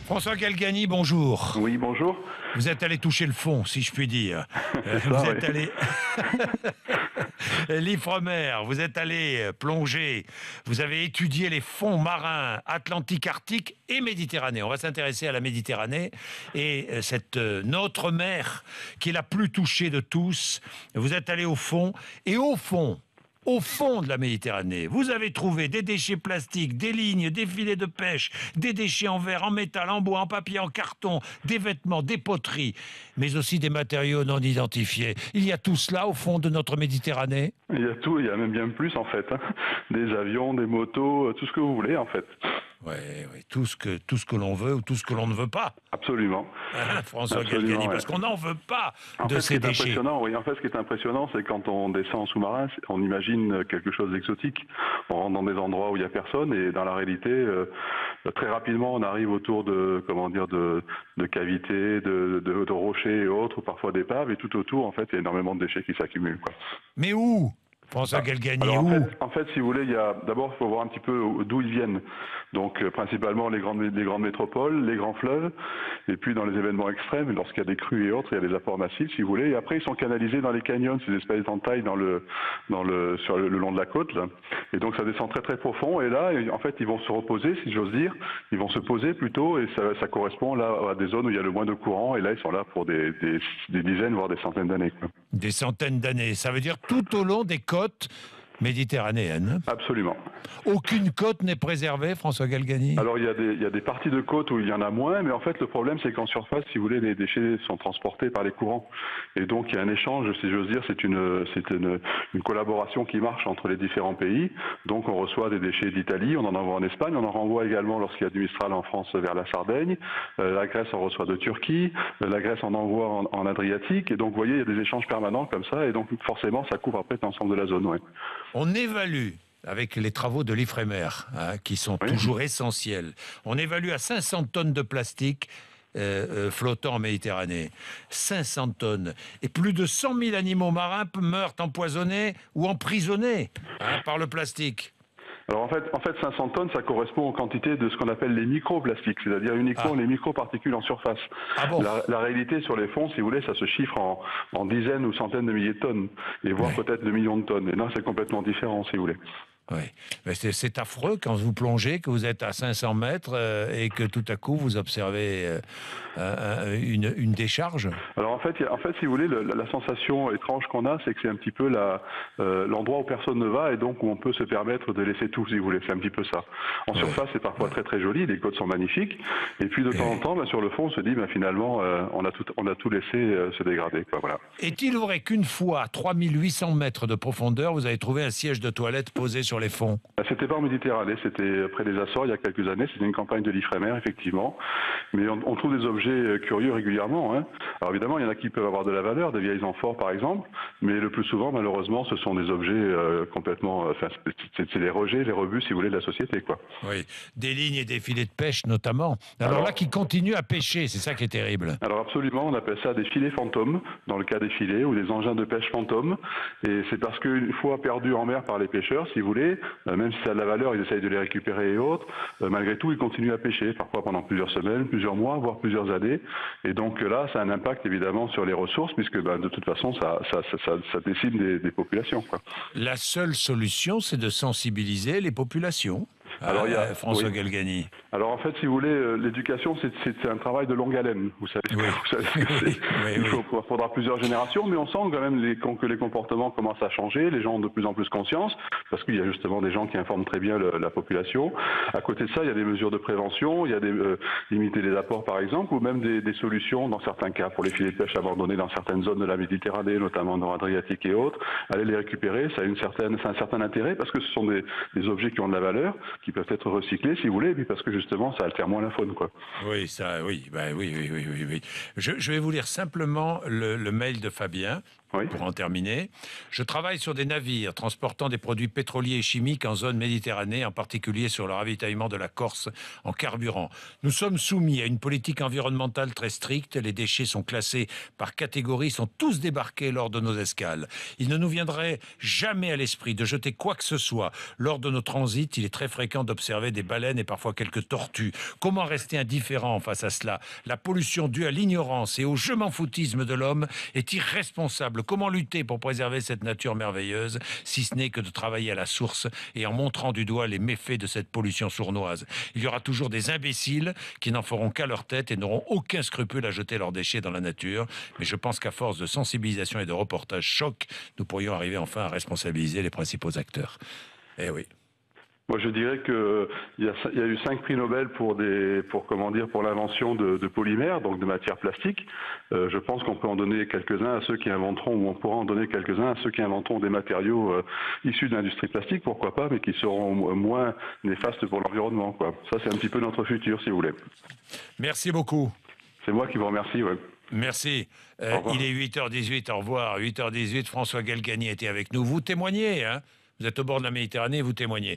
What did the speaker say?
François Galgani, bonjour. Oui, bonjour. Vous êtes allé toucher le fond, si je puis dire. C'est ça, Vous oui. êtes allé... L'Ifremer, vous êtes allé plonger, vous avez étudié les fonds marins Atlantique, Arctique et Méditerranée. On va s'intéresser à la Méditerranée et cette notre mer qui est la plus touchée de tous. Vous êtes allé au fond et au fond de la Méditerranée, vous avez trouvé des déchets plastiques, des lignes, des filets de pêche, des déchets en verre, en métal, en bois, en papier, en carton, des vêtements, des poteries, mais aussi des matériaux non identifiés. Il y a tout cela au fond de notre Méditerranée. Il y a tout, il y a même bien plus en fait. Des avions, des motos, tout ce que vous voulez en fait. Oui, tout ce que l'on veut ou tout ce que l'on ne veut pas. Absolument. François Absolument, Galgani, ouais. parce qu'on n'en veut pas En de fait, ce qui ces est déchets. impressionnant, oui, en fait, ce qui est impressionnant, c'est quand on descend en sous-marin, on imagine quelque chose d'exotique. On rentre dans des endroits où il n'y a personne et dans la réalité, très rapidement, on arrive autour de, de cavités, de rochers et autres, ou parfois d'épaves, et tout autour, en fait, il y a énormément de déchets qui s'accumulent, quoi. Mais où François Galgani, Alors où en fait, si vous voulez, d'abord il faut voir un petit peu d'où ils viennent. Donc principalement les grandes métropoles, les grands fleuves, et puis dans les événements extrêmes, lorsqu'il y a des crues et autres, il y a des apports massifs, si vous voulez. Et après ils sont canalisés dans les canyons, ces espèces d'entailles sur le long de la côte, là. Et donc ça descend très très profond. Et là, en fait, ils vont se reposer, si j'ose dire. Ils vont se poser plutôt, et ça correspond là à des zones où il y a le moins de courant. Et là, ils sont là pour des dizaines, voire des centaines d'années, quoi. Des centaines d'années. Ça veut dire tout au long des côtes méditerranéennes. Absolument. Aucune côte n'est préservée, François Galgani. Alors il y a des parties de côte où il y en a moins, mais en fait le problème c'est qu'en surface, si vous voulez, les déchets sont transportés par les courants. Et donc il y a un échange, si j'ose dire, c'est une collaboration qui marche entre les différents pays. Donc on reçoit des déchets d'Italie, on en envoie en Espagne, on en renvoie également lorsqu'il y a du Mistral en France vers la Sardaigne. La Grèce en reçoit de Turquie, la Grèce en envoie en Adriatique. Et donc vous voyez, il y a des échanges permanents comme ça, et donc forcément ça couvre après l'ensemble de la zone. Ouais. On évalue, avec les travaux de l'Ifremer, qui sont toujours essentiels, on évalue à 500 tonnes de plastique flottant en Méditerranée. 500 tonnes. Et plus de 100 000 animaux marins meurent empoisonnés ou emprisonnés par le plastique. Alors en fait 500 tonnes, ça correspond aux quantités de ce qu'on appelle les microplastiques, c'est-à-dire uniquement les microparticules en surface. Ah bon. La réalité sur les fonds, si vous voulez, ça se chiffre en dizaines ou centaines de milliers de tonnes, et voire peut-être de millions de tonnes. Et là, c'est complètement différent, si vous voulez. Oui, mais c'est affreux quand vous plongez, que vous êtes à 500 mètres et que tout à coup vous observez une décharge. Alors en fait, si vous voulez, la sensation étrange qu'on a, c'est que c'est un petit peu l'endroit où personne ne va et donc où on peut se permettre de laisser tout, si vous voulez. C'est un petit peu ça. En surface, c'est parfois très très joli, les côtes sont magnifiques, et puis de temps en temps, sur le fond, on se dit, finalement, on a tout laissé se dégrader, quoi, voilà. Est-il vrai qu'une fois à 3800 mètres de profondeur, vous avez trouvé un siège de toilette posé sur les fonds? C'était pas en Méditerranée, c'était près des Açores il y a quelques années, c'était une campagne de l'Ifremer, effectivement. Mais on trouve des objets curieux régulièrement, hein. Alors évidemment, il y en a qui peuvent avoir de la valeur, des vieilles amphores par exemple, mais le plus souvent, malheureusement, ce sont des objets complètement... c'est les rejets, les rebuts, si vous voulez, de la société, quoi. Oui, des lignes et des filets de pêche notamment. Alors là, qui continuent à pêcher, c'est ça qui est terrible. Alors absolument, on appelle ça des filets fantômes, dans le cas des filets, ou des engins de pêche fantômes. Et c'est parce qu'une fois perdus en mer par les pêcheurs, si vous voulez, même si ça a de la valeur, ils essayent de les récupérer et autres, malgré tout, ils continuent à pêcher, parfois pendant plusieurs semaines, plusieurs mois, voire plusieurs années. Et donc là, ça a un impact évidemment sur les ressources, puisque de toute façon, ça décime des populations, quoi. La seule solution, c'est de sensibiliser les populations. Alors, François Galgani. Alors en fait, si vous voulez, l'éducation, c'est un travail de longue haleine. Vous savez ce que c'est. Il faudra plusieurs générations, mais on sent quand même que les comportements commencent à changer. Les gens ont de plus en plus conscience, parce qu'il y a justement des gens qui informent très bien la population. À côté de ça, il y a des mesures de prévention, il y a limiter les apports par exemple, ou même des solutions dans certains cas pour les filets de pêche abandonnés dans certaines zones de la Méditerranée, notamment dans l'Adriatique et autres. Aller les récupérer, ça a un certain intérêt, parce que ce sont des objets qui ont de la valeur, qui peuvent être recyclés si vous voulez, et puis parce que justement ça altère moins la faune, quoi. Oui, oui. Je vais vous lire simplement le mail de Fabien. Oui. Pour en terminer, je travaille sur des navires transportant des produits pétroliers et chimiques en zone Méditerranée, en particulier sur le ravitaillement de la Corse en carburant. Nous sommes soumis à une politique environnementale très stricte. Les déchets sont classés par catégorie, sont tous débarqués lors de nos escales. Il ne nous viendrait jamais à l'esprit de jeter quoi que ce soit lors de nos transits. Il est très fréquent fréquent d'observer des baleines et parfois quelques tortues. Comment rester indifférent face à cela? La pollution due à l'ignorance et au je m'en foutisme de l'homme est irresponsable. Comment lutter pour préserver cette nature merveilleuse, si ce n'est que de travailler à la source et en montrant du doigt les méfaits de cette pollution sournoise? Il y aura toujours des imbéciles qui n'en feront qu'à leur tête et n'auront aucun scrupule à jeter leurs déchets dans la nature. Mais je pense qu'à force de sensibilisation et de reportages chocs, nous pourrions arriver enfin à responsabiliser les principaux acteurs. Eh oui. Moi, je dirais qu'il y a eu 5 prix Nobel pour l'invention de polymères, donc de matières plastiques. Je pense qu'on peut en donner quelques-uns à ceux qui inventeront, ou on pourra en donner quelques-uns à ceux qui inventeront des matériaux issus de l'industrie plastique, pourquoi pas, mais qui seront moins néfastes pour l'environnement, quoi. Ça, c'est un petit peu notre futur, si vous voulez. Merci beaucoup. C'est moi qui vous remercie, ouais. Merci. Il est 8h18, au revoir. 8h18, François Galgani était avec nous. Vous témoignez, hein? Vous êtes au bord de la Méditerranée, vous témoignez.